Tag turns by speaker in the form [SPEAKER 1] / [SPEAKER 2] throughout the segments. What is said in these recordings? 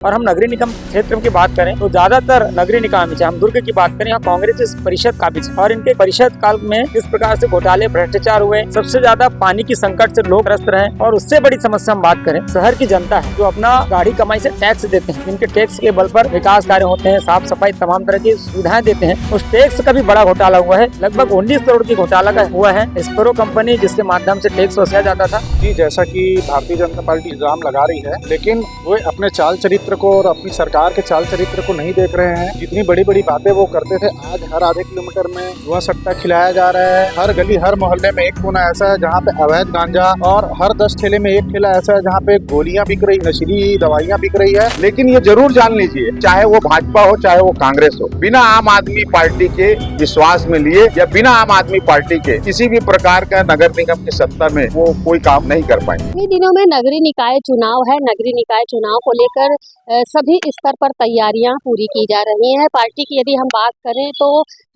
[SPEAKER 1] और हम नगरीय निगम क्षेत्र की बात करें तो ज्यादातर नगरीय निकाय में, चाहे हम दुर्ग की बात करें, यहाँ कांग्रेस इस परिषद काबिज है। और इनके परिषद काल में किस प्रकार से घोटाले भ्रष्टाचार हुए, सबसे ज्यादा पानी की संकट से लोग ग्रस्त रहे। और उससे बड़ी समस्या हम बात करें, शहर की जनता है जो अपना गाड़ी कमाई से टैक्स देते हैं, जिनके टैक्स के बल पर विकास कार्य होते हैं, साफ सफाई तमाम तरह की सुविधाएं देते हैं, उस टैक्स का भी बड़ा घोटाला हुआ है। लगभग 19 करोड़ की घोटाला का हुआ है। स्पेरो कंपनी जिसके माध्यम से टैक्स वसूला जाता था।
[SPEAKER 2] जी, जैसा कि भारतीय जनता पार्टी इल्जाम लगा रही है, लेकिन वो अपने चाल चरित्र को और अपनी सरकार के चाल चरित्र को नहीं देख रहे हैं। जितनी बड़ी बड़ी बातें वो करते थे, आज हर आधे किलोमीटर में जुआ सट्टा खिलाया जा रहा है। हर गली हर मोहल्ले में एक कोना ऐसा है जहाँ पे अवैध गांजा, और हर 10 ठेले में एक ठेला ऐसा है जहाँ पे गोलियां बिक रही, नशीली दवाइयां बिक रही है। लेकिन ये जरूर जान लीजिए, चाहे वो भाजपा हो चाहे वो कांग्रेस हो, बिना आम आदमी पार्टी के विश्वास में लिए या बिना आम आदमी पार्टी के किसी भी प्रकार का नगर निगम की सत्ता में वो कोई काम नहीं कर पाएंगे।
[SPEAKER 3] इन दिनों में नगरीय निकाय चुनाव है। नगरीय निकाय चुनाव को लेकर सभी स्तर पर तैयारियां पूरी की जा रही हैं। पार्टी की यदि हम बात करें तो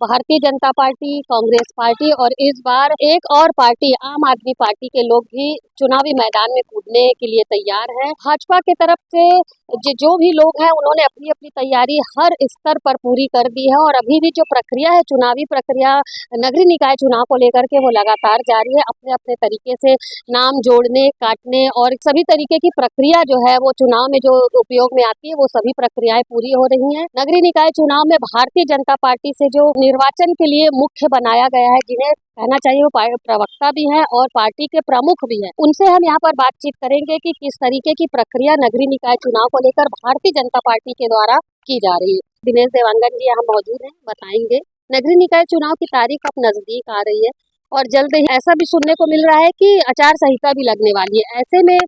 [SPEAKER 3] भारतीय जनता पार्टी, कांग्रेस पार्टी और इस बार एक और पार्टी आम आदमी पार्टी के लोग भी चुनावी मैदान में कूदने के लिए तैयार हैं। भाजपा के तरफ से जो भी लोग हैं उन्होंने अपनी अपनी तैयारी हर स्तर पर पूरी कर दी है और अभी भी जो प्रक्रिया है, चुनावी प्रक्रिया नगरीय निकाय चुनाव को लेकर के वो लगातार जारी है। अपने अपने तरीके से नाम जोड़ने, काटने और सभी तरीके की प्रक्रिया जो है वो चुनाव में जो उपयोग में आती है वो सभी प्रक्रियाएं पूरी हो रही हैं। नगरीय निकाय चुनाव में भारतीय जनता पार्टी से जो निर्वाचन के लिए मुख्य बनाया गया है, जिन्हें कहना चाहिए वो प्रवक्ता भी हैं और पार्टी के प्रमुख भी हैं, उनसे हम यहाँ पर बातचीत करेंगे कि किस तरीके की प्रक्रिया नगरीय निकाय चुनाव को लेकर भारतीय जनता पार्टी के द्वारा की जा रही है। दिनेश देवांगन जी यहाँ मौजूद हैं, बताएंगे। नगरीय निकाय चुनाव की तारीख अब नजदीक आ रही है और जल्द ही ऐसा भी सुनने को मिल रहा है कि आचार संहिता भी लगने वाली है। ऐसे में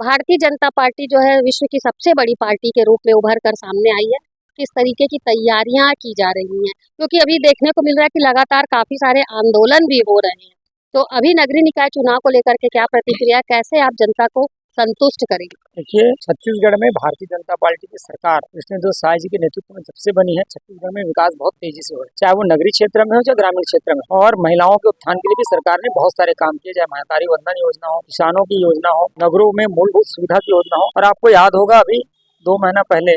[SPEAKER 3] भारतीय जनता पार्टी जो है विश्व की सबसे बड़ी पार्टी के रूप में उभर कर सामने आई है। किस तरीके की तैयारियां की जा रही हैं, क्योंकि अभी देखने को मिल रहा है कि लगातार काफी सारे आंदोलन भी हो रहे हैं। तो अभी नगरीय निकाय चुनाव को लेकर के क्या प्रतिक्रिया, कैसे आप जनता को संतुष्ट करेंगे?
[SPEAKER 1] देखिए, छत्तीसगढ़ में भारतीय जनता पार्टी की सरकार कृष्णदेव साय जी के नेतृत्व में जब से बनी है, छत्तीसगढ़ में विकास बहुत तेजी से हो रहा है, चाहे वो नगरीय क्षेत्र में हो चाहे ग्रामीण क्षेत्र में। और महिलाओं के उत्थान के लिए भी सरकार ने बहुत सारे काम किए, चाहे महतारी वंदन योजना हो, किसानों की योजना हो, नगरों में मूलभूत सुविधा की योजना हो। और आपको याद होगा, अभी 2 महीना पहले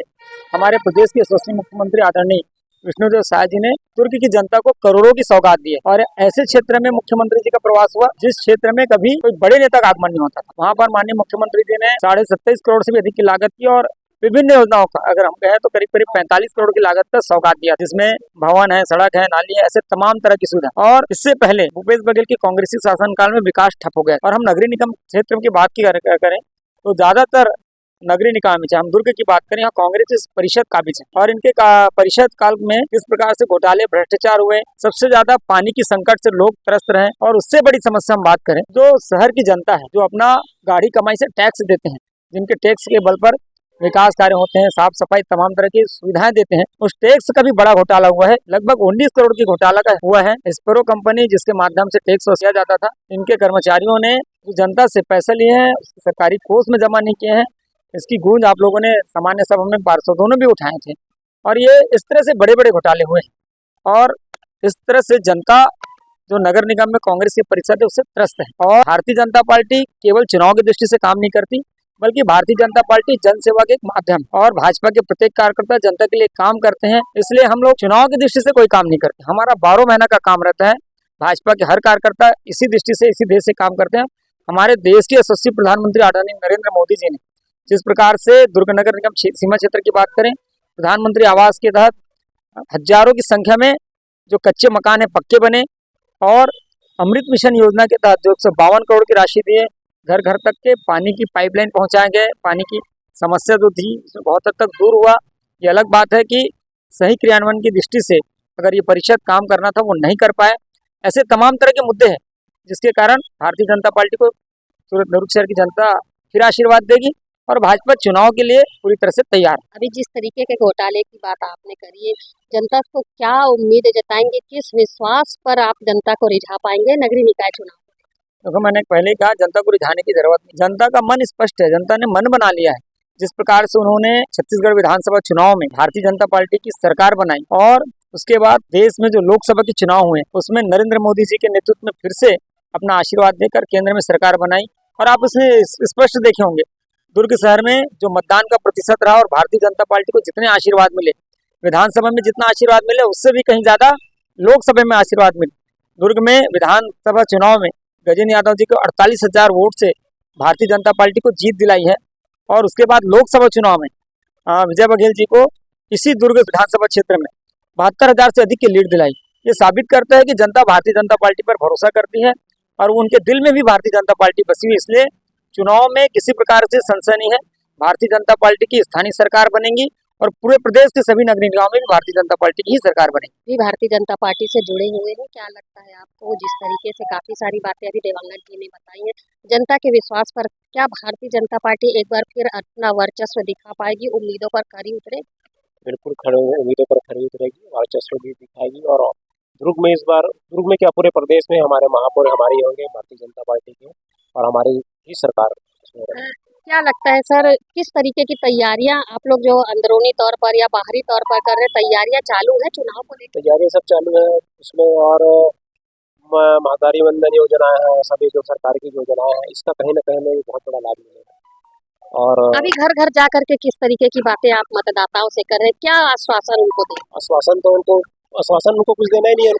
[SPEAKER 1] हमारे प्रदेश के यशस्वी मुख्यमंत्री आदरणीय कृष्णदेव साय जी ने दुर्ग की जनता को करोड़ों की सौगात दी है। और ऐसे क्षेत्र में मुख्यमंत्री जी का प्रवास हुआ जिस क्षेत्र में कभी कोई बड़े नेता का आगमन नहीं होता था। वहाँ पर माननीय मुख्यमंत्री जी ने 27.5 करोड़ से भी अधिक की लागत की और विभिन्न योजनाओं का, अगर हम कहें तो करीब करीब 45 करोड़ की लागत का सौगात दिया, जिसमें भवन है, सड़क है, नाली है, ऐसे तमाम तरह की सुविधा। और इससे पहले भूपेश बघेल की कांग्रेसी शासनकाल में विकास ठप हो गया। और हम नगरीय निगम क्षेत्र की बात करें तो ज्यादातर नगरीय निकाय में, चाहे हम दुर्ग की बात करें, यहाँ कांग्रेस इस परिषद काबिज है। और इनके परिषद काल में किस प्रकार से घोटाले भ्रष्टाचार हुए, सबसे ज्यादा पानी की संकट से लोग त्रस्त रहे। और उससे बड़ी समस्या हम बात करें, जो शहर की जनता है जो अपना गाड़ी कमाई से टैक्स देते हैं, जिनके टैक्स के बल पर विकास कार्य होते हैं, साफ सफाई तमाम तरह की सुविधाएं देते हैं, उस टैक्स का भी बड़ा घोटाला हुआ है। लगभग 19 करोड़ की घोटाला का हुआ है। स्पेरो कंपनी जिसके माध्यम से टैक्स वसूला जाता था, इनके कर्मचारियों ने जनता से पैसे लिए हैं, सरकारी कोष में जमा नहीं किए हैं। इसकी गूंज आप लोगों ने सामान्य सभा में पार्षदों ने भी उठाए थे। और ये इस तरह से बड़े बड़े घोटाले हुए और इस तरह से जनता जो नगर निगम में कांग्रेस की परिषद है उससे त्रस्त है। और भारतीय जनता पार्टी केवल चुनाव की दृष्टि से काम नहीं करती, बल्कि भारतीय जनता पार्टी जन सेवा के एक माध्यम, और भाजपा के प्रत्येक कार्यकर्ता जनता के लिए काम करते हैं। इसलिए हम लोग चुनाव की दृष्टि से कोई काम नहीं करते, हमारा 12 महीना का काम रहता है। भाजपा के हर कार्यकर्ता इसी दृष्टि से, इसी देश से काम करते हैं। हमारे देश के यशस्वी प्रधानमंत्री आदरणीय नरेंद्र मोदी जी ने जिस प्रकार से दुर्ग नगर निगम सीमा क्षेत्र की बात करें, प्रधानमंत्री आवास के तहत हजारों की संख्या में जो कच्चे मकान है पक्के बने, और अमृत मिशन योजना के तहत जो 152 करोड़ की राशि दी है, घर घर तक के पानी की पाइपलाइन पहुंचाए गए। पानी की समस्या जो थी उसमें बहुत हद तक दूर हुआ। ये अलग बात है कि सही क्रियान्वयन की दृष्टि से अगर ये परिषद काम करना था वो नहीं कर पाए। ऐसे तमाम तरह के मुद्दे हैं जिसके कारण भारतीय जनता पार्टी को सूरत दुर्ग शहर की जनता फिर आशीर्वाद देगी और भाजपा चुनाव के लिए पूरी तरह से तैयार।
[SPEAKER 3] अभी जिस तरीके के घोटाले की बात आपने करी है, जनता को क्या उम्मीद जताएंगे, किस विश्वास पर आप जनता को रिझा पाएंगे नगरीय निकाय चुनाव?
[SPEAKER 1] देखो, मैंने पहले कहा जनता को रिझाने की जरूरत नहीं, जनता का मन स्पष्ट है, जनता ने मन बना लिया है। जिस प्रकार से उन्होंने छत्तीसगढ़ विधानसभा चुनाव में भारतीय जनता पार्टी की सरकार बनाई और उसके बाद देश में जो लोकसभा के चुनाव हुए उसमें नरेंद्र मोदी जी के नेतृत्व में फिर से अपना आशीर्वाद देकर केंद्र में सरकार बनाई। और आप इसमें स्पष्ट देखे होंगे, दुर्ग शहर में जो मतदान का प्रतिशत रहा और भारतीय जनता पार्टी को जितने आशीर्वाद मिले, विधानसभा में जितना आशीर्वाद मिले उससे भी कहीं ज्यादा लोकसभा में आशीर्वाद मिले। दुर्ग में विधानसभा चुनाव में गजेंद्र यादव जी को 48,000 वोट से भारतीय जनता पार्टी को जीत दिलाई है और उसके बाद लोकसभा चुनाव में विजय बघेल जी को इसी दुर्ग विधानसभा क्षेत्र में 72,000 से अधिक की लीड दिलाई। ये साबित करता है कि जनता भारतीय जनता पार्टी पर भरोसा करती है और उनके दिल में भी भारतीय जनता पार्टी बसी हुई, इसलिए चुनाव में किसी प्रकार से संशय नहीं है। भारतीय जनता पार्टी की स्थानीय सरकार बनेगी और पूरे प्रदेश के सभी नगरीय निकायों में भी भारतीय जनता पार्टी की ही सरकार बनेगी।
[SPEAKER 3] भी भारतीय जनता पार्टी से जुड़े हुए हैं, क्या लगता है आपको? जिस तरीके से काफी सारी बातें अभी दिवंगत जी ने बताई हैं, जनता के विश्वास पर क्या भारतीय जनता पार्टी एक बार फिर अपना वर्चस्व दिखा पाएगी, उम्मीदों पर खरी उतरेगी?
[SPEAKER 4] बिल्कुल खड़े उम्मीदों पर खरी उतरेगी, वर्चस्व भी दिखाएगी। और दुर्ग में इस बार, दुर्ग में क्या पूरे प्रदेश में हमारे महापौर हमारे होंगे भारतीय जनता पार्टी के, और हमारी ही सरकार इसमें रहेगी।
[SPEAKER 3] क्या लगता है सर, किस तरीके की तैयारियां आप लोग जो अंदरूनी तौर पर या बाहरी तौर पर कर रहे हैं, तैयारियां चालू है चुनाव को लेकर?
[SPEAKER 4] तैयारियां सब चालू है उसमें, और महतारी वंदन योजनाएं हैं, सभी जो सरकार की योजनाएं हैं, इसका कहीं न कहीं हमें बहुत बड़ा लाभ मिलेगा। और
[SPEAKER 3] अभी घर घर जा करके किस तरीके की बातें आप मतदाताओं से कर रहे हैं, क्या आश्वासन उनको दें?
[SPEAKER 4] आश्वासन उनको कुछ देना ही नहीं है,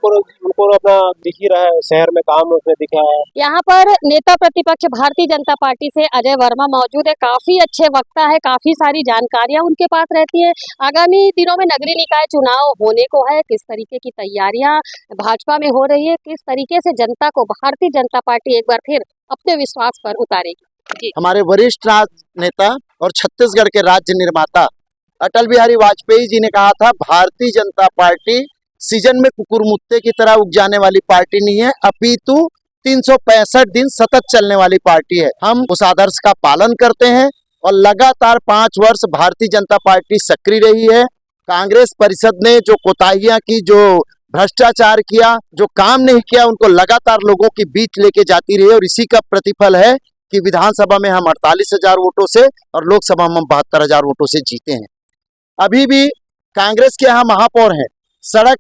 [SPEAKER 4] उनको अपना दिख ही रहा है, शहर में काम उसमें दिखा है।
[SPEAKER 3] यहाँ पर नेता प्रतिपक्ष भारतीय जनता पार्टी से अजय वर्मा मौजूद है, काफी अच्छे वक्ता है, काफी सारी जानकारियां उनके पास रहती है। आगामी दिनों में नगरीय निकाय चुनाव होने को है, किस तरीके की तैयारियां भाजपा में हो रही है, किस तरीके से जनता को भारतीय जनता पार्टी एक बार फिर अपने विश्वास पर उतारेगी?
[SPEAKER 5] हमारे वरिष्ठ नेता और छत्तीसगढ़ के राज्य निर्माता अटल बिहारी वाजपेयी जी ने कहा था, भारतीय जनता पार्टी सीजन में कुकुरमुत्ते की तरह उग जाने वाली पार्टी नहीं है, अपितु 365 दिन सतत चलने वाली पार्टी है। हम उस आदर्श का पालन करते हैं और लगातार 5 वर्ष भारतीय जनता पार्टी सक्रिय रही है। कांग्रेस परिषद ने जो कोताहियां की, जो भ्रष्टाचार किया, जो काम नहीं किया, उनको लगातार लोगों के बीच लेके जाती रही और इसी का प्रतिफल है कि विधानसभा में हम 48,000 वोटों से और लोकसभा में 72,000 वोटों से जीते हैं। अभी भी कांग्रेस के यहाँ महापौर हैं, सड़क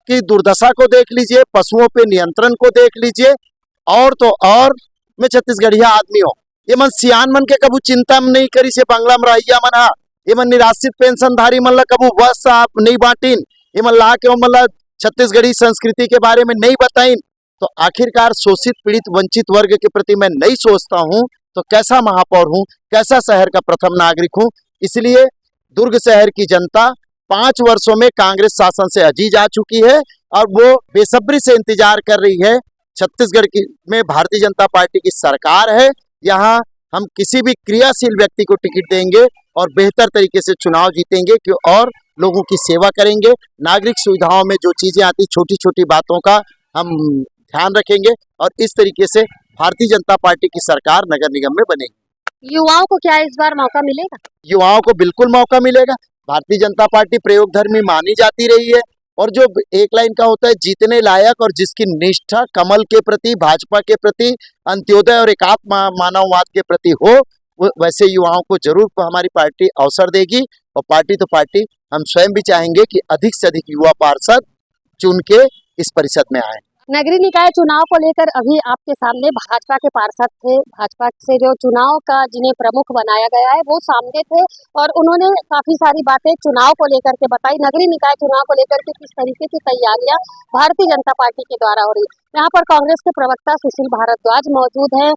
[SPEAKER 5] की दुर्दशा को देख लीजिए, पशुओं पे नियंत्रण को देख लीजिए, और तो और मैं छत्तीसगढ़िया आदमी हूँ, ये मन सियान मन के कबू चिंता में नहीं करी से बंगला में रहिया मन हा, ये मन निराश्रित पेंशनधारी मन ला कबू बस आप नहीं बांटीन, ये मन ला के मतलब छत्तीसगढ़ी संस्कृति के बारे में नहीं बताइन, तो आखिरकार शोषित पीड़ित वंचित वर्ग के प्रति मैं नहीं सोचता हूँ तो कैसा महापौर हूँ, कैसा शहर का प्रथम नागरिक हूँ। इसलिए दुर्ग शहर की जनता 5 वर्षों में कांग्रेस शासन से अजीज आ चुकी है और वो बेसब्री से इंतजार कर रही है। छत्तीसगढ़ की में भारतीय जनता पार्टी की सरकार है, यहाँ हम किसी भी क्रियाशील व्यक्ति को टिकट देंगे और बेहतर तरीके से चुनाव जीतेंगे कि और लोगों की सेवा करेंगे। नागरिक सुविधाओं में जो चीजें आती, छोटी छोटी बातों का हम ध्यान रखेंगे और इस तरीके से भारतीय जनता पार्टी की सरकार नगर निगम में बनेगी।
[SPEAKER 3] युवाओं को क्या इस बार मौका मिलेगा?
[SPEAKER 5] युवाओं को बिल्कुल मौका मिलेगा। भारतीय जनता पार्टी प्रयोगधर्मी मानी जाती रही है और जो एक लाइन का होता है, जीतने लायक और जिसकी निष्ठा कमल के प्रति, भाजपा के प्रति, अंत्योदय और एकात्म मानववाद के प्रति हो, वैसे युवाओं को जरूर हमारी पार्टी अवसर देगी। और पार्टी तो पार्टी, हम स्वयं भी चाहेंगे कि अधिक से अधिक युवा पार्षद चुन के इस परिषद में आए।
[SPEAKER 3] नगरीय निकाय चुनाव को लेकर अभी आपके सामने भाजपा के पार्षद थे, भाजपा से जो चुनाव का जिन्हें प्रमुख बनाया गया है वो सामने थे और उन्होंने काफी सारी बातें चुनाव को लेकर के बताई, नगरीय निकाय चुनाव को लेकर के किस तरीके की तैयारियां भारतीय जनता पार्टी के द्वारा हो रही। यहाँ पर कांग्रेस के प्रवक्ता सुशील भारद्वाज मौजूद है,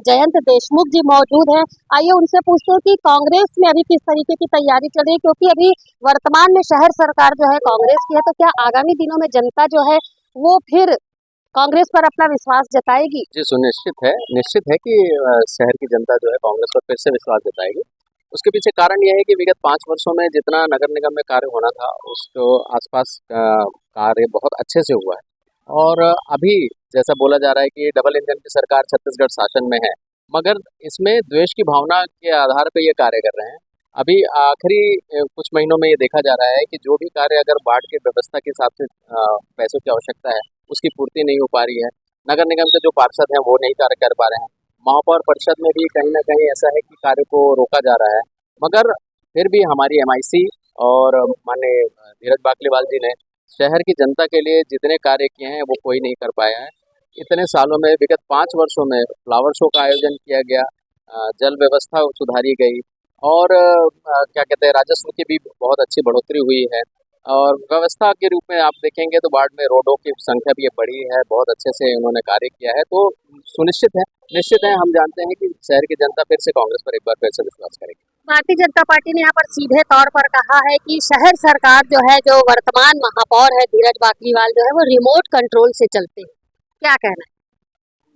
[SPEAKER 3] जयंत देशमुख जी मौजूद हैं। आइए उनसे पूछते हैं कि कांग्रेस में अभी किस तरीके की तैयारी चल रही है, क्योंकि अभी वर्तमान में शहर सरकार जो है कांग्रेस की है, तो क्या आगामी दिनों में जनता जो है वो फिर कांग्रेस पर अपना विश्वास जताएगी?
[SPEAKER 4] जी सुनिश्चित है कि शहर की जनता जो है कांग्रेस पर फिर से विश्वास जताएगी। उसके पीछे कारण यह है कि विगत 5 वर्षों में जितना नगर निगम में कार्य होना था उसको आसपास कार्य बहुत अच्छे से हुआ है। और अभी जैसा बोला जा रहा है कि डबल इंजन की सरकार छत्तीसगढ़ शासन में है, मगर इसमें द्वेष की भावना के आधार पर ये कार्य कर रहे हैं। अभी आखिरी कुछ महीनों में ये देखा जा रहा है कि जो भी कार्य अगर बाढ़ की व्यवस्था के हिसाब से पैसों की आवश्यकता है उसकी पूर्ति नहीं हो पा रही है। नगर निगम के जो पार्षद हैं वो नहीं कार्य कर पा रहे हैं। महापौर परिषद में भी कहीं ना कहीं ऐसा है कि कार्य को रोका जा रहा है, मगर फिर भी हमारी MIC और माननीय धीरज बाकलीवाल जी ने शहर की जनता के लिए जितने कार्य किए हैं वो कोई नहीं कर पाया है। इतने सालों में, विगत 5 वर्षों में फ्लावर शो का आयोजन किया गया, जल व्यवस्था सुधारी गई और क्या कहते हैं राजस्व की भी बहुत अच्छी बढ़ोतरी हुई है। और व्यवस्था के रूप में आप देखेंगे तो वार्ड में रोडों की संख्या भी बढ़ी है, बहुत अच्छे से उन्होंने कार्य किया है। तो निश्चित है हम जानते हैं कि शहर की जनता फिर से कांग्रेस पर एक बार फिर से विश्वास करेगी।
[SPEAKER 3] भारतीय जनता पार्टी ने यहाँ पर सीधे तौर पर कहा है कि शहर सरकार जो है, जो वर्तमान महापौर है धीरज बाकलीवाल जो है, वो रिमोट कंट्रोल से चलते हैं। क्या कहना है?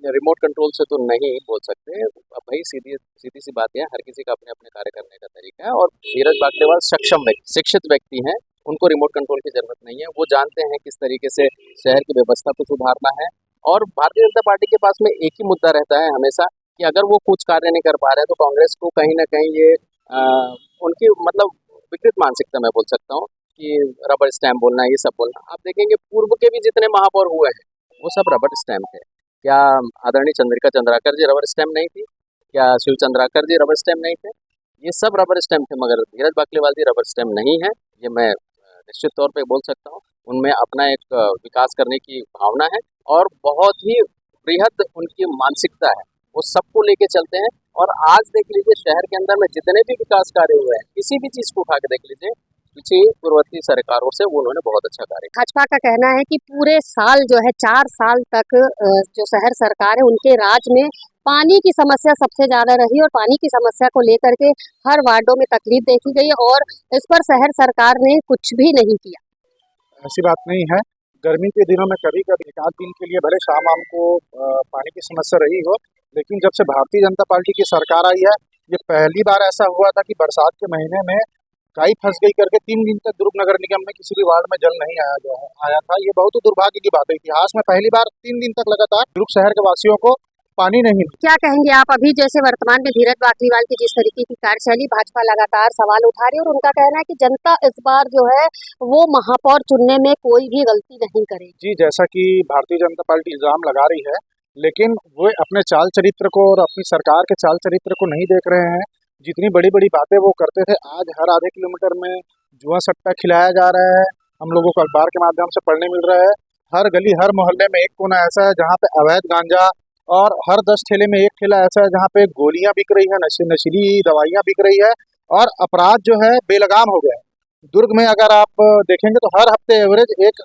[SPEAKER 4] रिमोट कंट्रोल से तो नहीं बोल सकते। अब भाई सीधी सी बात है, हर किसी का अपने अपने कार्य करने का तरीका है और धीरज बाकलीवाल सक्षम व्यक्ति, शिक्षित व्यक्ति हैं, उनको रिमोट कंट्रोल की जरूरत नहीं है। वो जानते हैं किस तरीके से शहर की व्यवस्था को सुधारना है। और भारतीय जनता पार्टी के पास में एक ही मुद्दा रहता है हमेशा कि अगर वो कुछ कार्य नहीं कर पा रहे हैं तो कांग्रेस को कहीं ना कहीं ये उनकी मतलब विकृत मानसिकता मैं बोल सकता हूँ कि रबर स्टैम्प बोलना, ये सब बोलना। आप देखेंगे पूर्व के भी जितने महापौर हुए हैं वो सब रबर स्टैम्प थे। क्या आदरणीय चंद्रिका चंद्राकर जी रबर स्टैम्प नहीं थी? क्या शिव चंद्राकर जी रबर स्टैम्प नहीं थे? ये सब रबर स्टैम्प थे, मगर धीरज बाकलीवाल जी रबर स्टैम्प नहीं है। ये मैं निश्चित तौर पे बोल सकता हूँ। उनमें अपना एक विकास करने की भावना है और बहुत ही बृहद उनकी मानसिकता है। वो सबको लेके चलते हैं। और आज देख लीजिए शहर के अंदर में जितने भी विकास कार्य हुए हैं, किसी भी चीज को उठा के देख लीजिए, पीछे पूर्ववर्ती सरकारों से वो उन्होंने बहुत अच्छा कार्य किया।
[SPEAKER 3] भाजपा का कहना है कि पूरे साल जो है 4 साल तक जो शहर सरकार है उनके राज में पानी की समस्या सबसे ज्यादा रही और पानी की समस्या को लेकर के हर वार्डों में तकलीफ देखी गई और इस पर शहर सरकार ने कुछ भी नहीं किया।
[SPEAKER 2] ऐसी बात नहीं है। गर्मी के दिनों में कभी कभी एक आध दिन के लिए भले शाम आम को पानी की समस्या रही हो, लेकिन जब से भारतीय जनता पार्टी की सरकार आई है, ये पहली बार ऐसा हुआ था कि बरसात के महीने में गाय फंस गई करके 3 दिन तक दुर्ग नगर निगम में किसी भी वार्ड में जल नहीं आया था। ये बहुत ही दुर्भाग्य की बात है। इतिहास में पहली बार 3 दिन तक लगातार दुर्ग शहर के वासियों को पानी नहीं।
[SPEAKER 3] क्या कहेंगे आप? अभी जैसे वर्तमान में धीरज बाकलीवाल की जिस तरीके की कार्यशैली, भाजपा लगातार सवाल उठा रही है और उनका कहना है कि जनता इस बार जो है वो महापौर चुनने में कोई भी गलती नहीं करेगी।
[SPEAKER 2] जी, जैसा कि भारतीय जनता पार्टी इल्जाम लगा रही है, लेकिन वो अपने चाल चरित्र को और अपनी सरकार के चाल चरित्र को नहीं देख रहे हैं। जितनी बड़ी बड़ी बातें वो करते थे, आज हर आधे किलोमीटर में जुआ सट्टा खिलाया जा रहा है। हम लोगों को अखबार के माध्यम से पढ़ने मिल रहा है। हर गली हर मोहल्ले में एक कोना ऐसा है जहाँ पे अवैध गांजा, और हर 10 ठेले में एक ठेला ऐसा है जहाँ पे गोलियां बिक रही है, नशीली दवाइयां बिक रही है और अपराध जो है बेलगाम हो गया है। दुर्ग में अगर आप देखेंगे तो हर हफ्ते एवरेज एक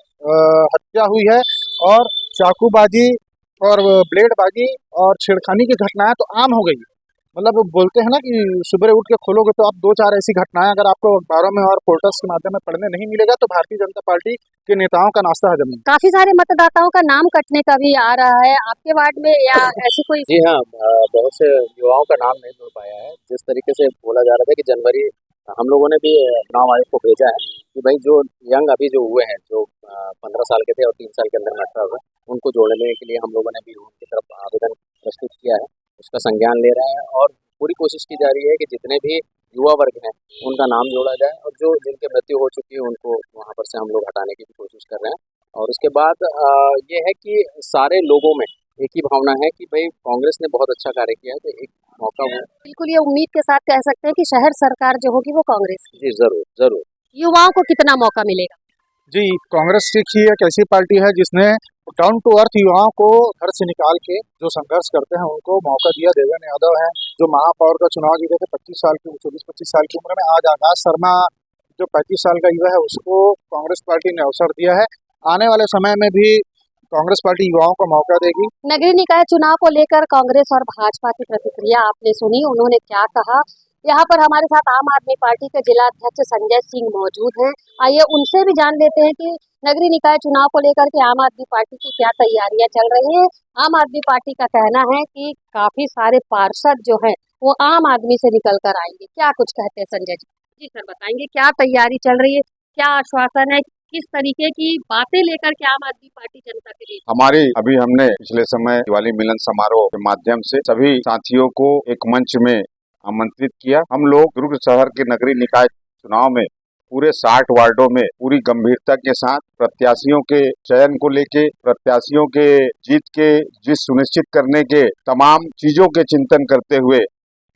[SPEAKER 2] हत्या हुई है और चाकूबाजी और ब्लेडबाजी और छेड़खानी की घटनाएं तो आम हो गई। मतलब बोलते हैं ना कि सुबह उठ के खोलोगे तो आप 2-4 ऐसी घटनाएं अगर आपको अखबारों में और पोर्टल्स के माध्यम में पढ़ने नहीं मिलेगा तो भारतीय जनता पार्टी के नेताओं का नाश्ता हजम नहीं।
[SPEAKER 3] काफी सारे मतदाताओं का नाम कटने का भी आ रहा है आपके वार्ड में या ऐसी कोई?
[SPEAKER 4] जी हाँ, बहुत से युवाओं का नाम नहीं जुड़ पाया है। जिस तरीके से बोला जा रहा था कि जनवरी, हम लोगों ने भी चुनाव आयोग को भेजा है कि भाई जो यंग अभी जो हुए हैं, जो 15 साल के थे और 3 साल के अंदर में 18 हुए, उनको जोड़ने के लिए हम लोगों ने भी उनकी तरफ आवेदन प्रस्तुत किया है, उसका संज्ञान ले रहे हैं और पूरी कोशिश की जा रही है कि जितने भी युवा वर्ग हैं उनका नाम जोड़ा जाए और जो जिनकी मृत्यु हो चुकी है उनको वहाँ पर से हम लोग हटाने की भी कोशिश कर रहे हैं। और उसके बाद ये है कि सारे लोगों में एक ही भावना है कि भाई कांग्रेस ने बहुत अच्छा कार्य किया है, तो एक मौका वो
[SPEAKER 3] बिल्कुल ये उम्मीद के साथ कह सकते हैं कि शहर सरकार जो होगी वो कांग्रेस की।
[SPEAKER 4] जी जरूर।
[SPEAKER 3] युवाओं को कितना मौका मिलेगा?
[SPEAKER 2] जी, कांग्रेस की एक ऐसी पार्टी है जिसने डाउन टू अर्थ युवाओं को घर से निकाल के जो संघर्ष करते हैं उनको मौका दिया। देवेंद्र यादव है जो महापौर का चुनाव जीते थे 24-25 साल की उम्र में। आज आकाश शर्मा जो 35 साल का युवा है उसको कांग्रेस पार्टी ने अवसर दिया है। आने वाले समय में भी कांग्रेस पार्टी युवाओं को मौका देगी।
[SPEAKER 3] नगरीय निकाय चुनाव को लेकर कांग्रेस और भाजपा की प्रतिक्रिया आपने सुनी, उन्होंने क्या कहा। यहाँ पर हमारे साथ आम आदमी पार्टी के जिला अध्यक्ष संजय सिंह मौजूद हैं। आइए उनसे भी जान लेते हैं कि नगरीय निकाय चुनाव को लेकर के आम आदमी पार्टी की क्या तैयारियां चल रही हैं। आम आदमी पार्टी का कहना है कि काफी सारे पार्षद जो हैं वो आम आदमी से निकल कर आएंगे। क्या कुछ कहते हैं संजय जी? जी सर, बताएंगे क्या तैयारी चल रही है, क्या आश्वासन है, किस तरीके की बातें लेकर के आम आदमी पार्टी जनता के लिए?
[SPEAKER 6] हमारी अभी हमने पिछले समय दिवाली मिलन समारोह के माध्यम से सभी साथियों को एक मंच में आमंत्रित किया। हम लोग दुर्ग शहर के नगरीय निकाय चुनाव में पूरे 60 वार्डों में पूरी गंभीरता के साथ प्रत्याशियों के चयन को लेके, प्रत्याशियों के जीत के जीत सुनिश्चित करने के तमाम चीजों के चिंतन करते हुए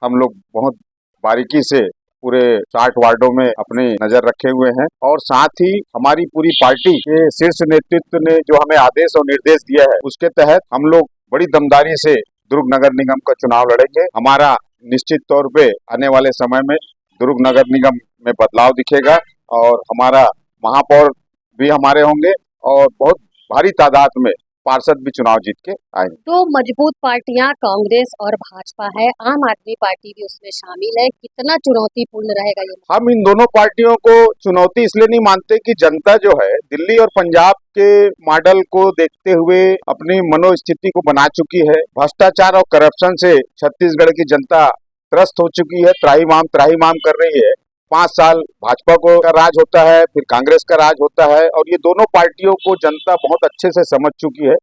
[SPEAKER 6] हम लोग बहुत बारीकी से पूरे 60 वार्डों में अपनी नजर रखे हुए हैं। और साथ ही हमारी पूरी पार्टी के शीर्ष नेतृत्व ने जो हमें आदेश और निर्देश दिया है उसके तहत हम लोग बड़ी दमदारी से दुर्ग नगर निगम का चुनाव लड़ेंगे। हमारा निश्चित तौर पे आने वाले समय में दुर्ग नगर निगम में बदलाव दिखेगा और हमारा महापौर भी हमारे होंगे और बहुत भारी तादाद में पार्षद भी चुनाव जीत के आएंगे।
[SPEAKER 3] दो मजबूत पार्टियां कांग्रेस और भाजपा है, आम आदमी पार्टी भी उसमें शामिल है, कितना चुनौतीपूर्ण रहेगा ये?
[SPEAKER 6] हम इन दोनों पार्टियों को चुनौती इसलिए नहीं मानते कि जनता जो है दिल्ली और पंजाब के मॉडल को देखते हुए अपनी मनोस्थिति को बना चुकी है। भ्रष्टाचार और करप्शन से छत्तीसगढ़ की जनता त्रस्त हो चुकी है, त्राहिमाम कर रही है। 5 साल भाजपा को का राज होता है, फिर कांग्रेस का राज होता है और ये दोनों पार्टियों को जनता बहुत अच्छे से समझ चुकी है।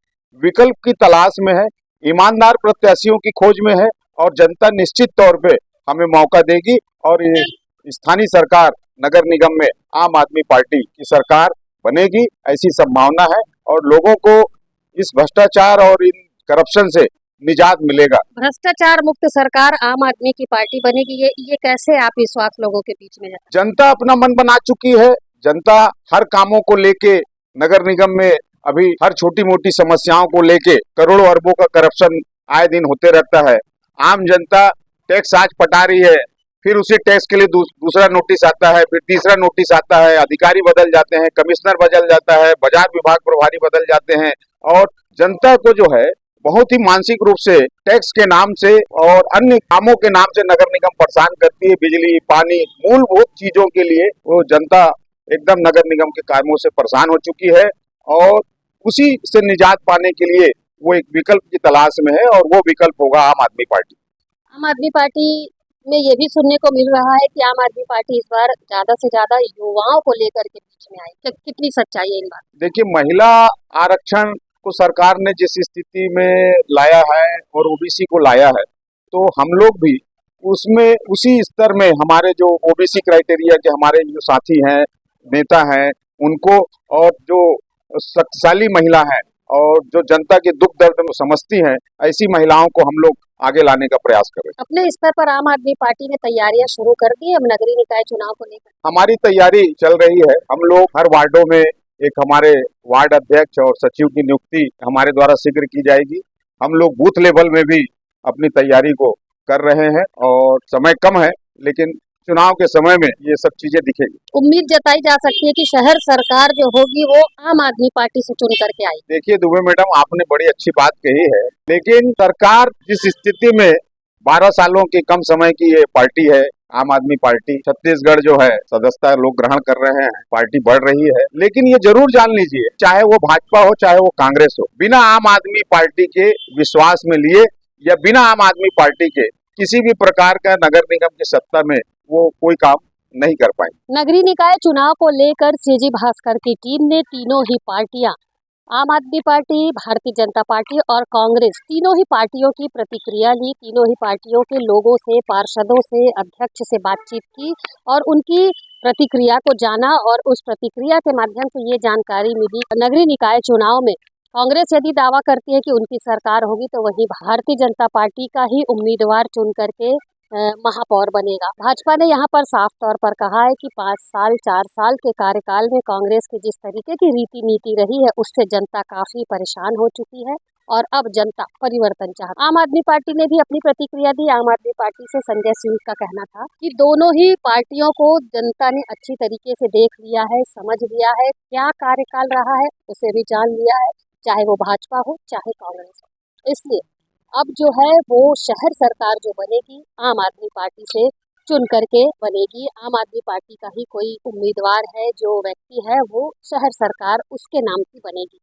[SPEAKER 6] विकल्प की तलाश में है, ईमानदार प्रत्याशियों की खोज में है और जनता निश्चित तौर पे हमें मौका देगी और ये स्थानीय सरकार नगर निगम में आम आदमी पार्टी की सरकार बनेगी, ऐसी संभावना है और लोगों को इस भ्रष्टाचार और इन करप्शन से निजात मिलेगा।
[SPEAKER 3] भ्रष्टाचार मुक्त सरकार आम आदमी की पार्टी बनेगी, ये कैसे आप विश्वास लोगों के बीच में है?
[SPEAKER 6] जनता अपना मन बना चुकी है। जनता हर कामों को लेके नगर निगम में अभी हर छोटी मोटी समस्याओं को लेके करोड़ों अरबों का करप्शन आए दिन होते रहता है। आम जनता टैक्स आज पटा रही है, फिर उसी टैक्स के लिए दूसरा नोटिस आता है, फिर तीसरा नोटिस आता है, अधिकारी बदल जाते हैं, कमिश्नर बदल जाता है, बाजार विभाग प्रभारी बदल जाते हैं और जनता को जो है बहुत ही मानसिक रूप से टैक्स के नाम से और अन्य कामों के नाम से नगर निगम परेशान करती है। बिजली, पानी, मूलभूत चीजों के लिए वो जनता एकदम नगर निगम के कामों से परेशान हो चुकी है और उसी से निजात पाने के लिए वो एक विकल्प की तलाश में है और वो विकल्प होगा आम आदमी पार्टी।
[SPEAKER 3] आम आदमी पार्टी में ये भी सुनने को मिल रहा है कि आम आदमी पार्टी इस बार ज्यादा से ज्यादा युवाओं को लेकर के बीच में आई, कितनी सच्चाई है इन बात?
[SPEAKER 6] देखिए, महिला आरक्षण को सरकार ने जिस स्थिति में लाया है और ओबीसी को लाया है, तो हम लोग भी उसमें उसी स्तर में हमारे जो ओबीसी क्राइटेरिया के हमारे जो साथी हैं, नेता हैं, उनको और जो शक्तिशाली महिला हैं और जो जनता के दुख दर्द में समझती हैं, ऐसी महिलाओं को हम लोग आगे लाने का प्रयास कर रहे हैं।
[SPEAKER 3] अपने स्तर पर आम आदमी पार्टी ने तैयारियां शुरू कर दी है नगरीय निकाय चुनाव को लेकर?
[SPEAKER 6] हमारी तैयारी चल रही है। हम लोग हर वार्डों में एक हमारे वार्ड अध्यक्ष और सचिव की नियुक्ति हमारे द्वारा शीघ्र की जाएगी। हम लोग बूथ लेवल में भी अपनी तैयारी को कर रहे हैं और समय कम है, लेकिन चुनाव के समय में ये सब चीजें दिखेगी।
[SPEAKER 3] उम्मीद जताई जा सकती है कि शहर सरकार जो होगी वो आम आदमी पार्टी से चुन करके आई।
[SPEAKER 6] देखिए दुबे मैडम, आपने बड़ी अच्छी बात कही है, लेकिन सरकार जिस स्थिति में 12 सालों के कम समय की ये पार्टी है, आम आदमी पार्टी, छत्तीसगढ़ जो है सदस्यता लोग ग्रहण कर रहे हैं, पार्टी बढ़ रही है, लेकिन ये जरूर जान लीजिए, चाहे वो भाजपा हो चाहे वो कांग्रेस हो, बिना आम आदमी पार्टी के विश्वास में लिए या बिना आम आदमी पार्टी के किसी भी प्रकार का नगर निगम की सत्ता में वो कोई काम नहीं कर पाएंगे।
[SPEAKER 3] नगरीय निकाय चुनाव को लेकर सीजी भास्कर की टीम ने तीनों ही पार्टियां, आम आदमी पार्टी, भारतीय जनता पार्टी और कांग्रेस, तीनों ही पार्टियों की प्रतिक्रिया ली। तीनों ही पार्टियों के लोगों से, पार्षदों से, अध्यक्ष से बातचीत की और उनकी प्रतिक्रिया को जाना और उस प्रतिक्रिया के माध्यम से ये जानकारी मिली। नगरीय निकाय चुनाव में कांग्रेस यदि दावा करती है कि उनकी सरकार होगी, तो वहीं भारतीय जनता पार्टी का ही उम्मीदवार चुन करके महापौर बनेगा। भाजपा ने यहाँ पर साफ तौर पर कहा है कि 5 साल 4 साल के कार्यकाल में कांग्रेस की जिस तरीके की रीति नीति रही है, उससे जनता काफी परेशान हो चुकी है और अब जनता परिवर्तन चाहती है। आम आदमी पार्टी ने भी अपनी प्रतिक्रिया दी। आम आदमी पार्टी से संजय सिंह का कहना था कि दोनों ही पार्टियों को जनता ने अच्छी तरीके से देख लिया है, समझ लिया है, क्या कार्यकाल रहा है उसे भी जान लिया है, चाहे वो भाजपा हो चाहे कांग्रेस हो। इसलिए अब जो है वो शहर सरकार जो बनेगी आम आदमी पार्टी से चुन करके बनेगी। आम आदमी पार्टी का ही कोई उम्मीदवार है, जो व्यक्ति है वो शहर सरकार उसके नाम की बनेगी।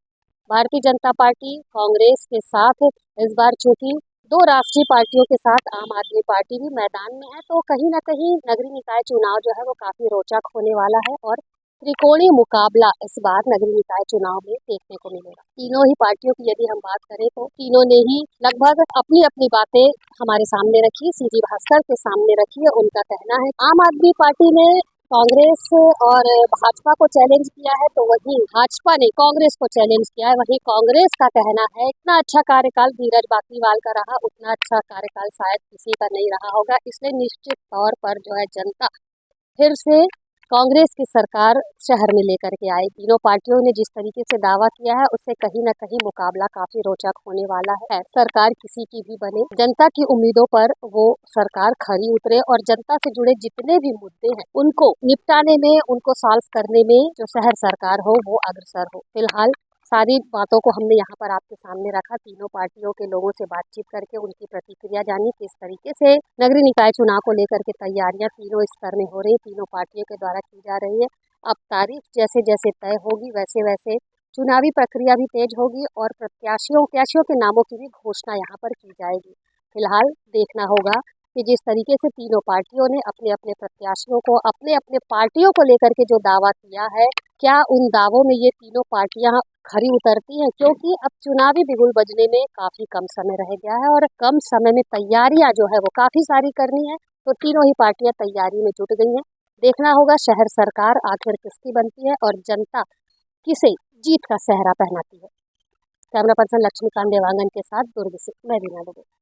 [SPEAKER 3] भारतीय जनता पार्टी कांग्रेस के साथ इस बार चूंकि 2 राष्ट्रीय पार्टियों के साथ आम आदमी पार्टी भी मैदान में है, तो कहीं ना कहीं नगरीय निकाय चुनाव जो है वो काफी रोचक होने वाला है और त्रिकोणीय मुकाबला इस बार नगरीय निकाय चुनाव में देखने को मिलेगा। तीनों ही पार्टियों की यदि हम बात करें तो तीनों ने ही लगभग अपनी अपनी बातें हमारे सामने रखी, सीजी भास्कर के सामने रखी है। उनका कहना है आम आदमी पार्टी ने कांग्रेस और भाजपा को चैलेंज किया है, तो वहीं भाजपा ने कांग्रेस को चैलेंज किया है। वहीं कांग्रेस का कहना है इतना अच्छा कार्यकाल धीरज बाकलीवाल का रहा, उतना अच्छा कार्यकाल शायद किसी का नहीं रहा होगा, इसलिए निश्चित तौर पर जो है जनता फिर से कांग्रेस की सरकार शहर में लेकर के आई। तीनों पार्टियों ने जिस तरीके से दावा किया है उससे कहीं न कहीं मुकाबला काफी रोचक होने वाला है। सरकार किसी की भी बने, जनता की उम्मीदों पर वो सरकार खरी उतरे और जनता से जुड़े जितने भी मुद्दे हैं उनको निपटाने में, उनको सॉल्व करने में जो शहर सरकार हो वो अग्रसर हो। फिलहाल सारी बातों को हमने यहाँ पर आपके सामने रखा, तीनों पार्टियों के लोगों से बातचीत करके उनकी प्रतिक्रिया जानी, किस तरीके से नगरीय निकाय चुनाव को लेकर के तैयारियां तीनों स्तर में हो रही, तीनों पार्टियों के द्वारा की जा रही है। अब तारीख जैसे जैसे तय होगी वैसे वैसे चुनावी प्रक्रिया भी तेज होगी और प्रत्याशियों के नामों की भी घोषणा यहाँ पर की जाएगी। फिलहाल देखना होगा कि जिस तरीके से तीनों पार्टियों ने अपने अपने प्रत्याशियों को, अपने अपने पार्टियों को लेकर के जो दावा किया है, क्या उन दावों में ये तीनों पार्टियां खरी उतरती हैं, क्योंकि अब चुनावी बिगुल बजने में काफी कम समय रह गया है और कम समय में तैयारियां जो है वो काफी सारी करनी है, तो तीनों ही पार्टियां तैयारी में जुट गई हैं। देखना होगा शहर सरकार आखिर किसकी बनती है और जनता किसे जीत का सेहरा पहनाती है। कैमरा पर्सन लक्ष्मीकांत देवांगन के साथ दुर्ग से मैं रीना दुबे।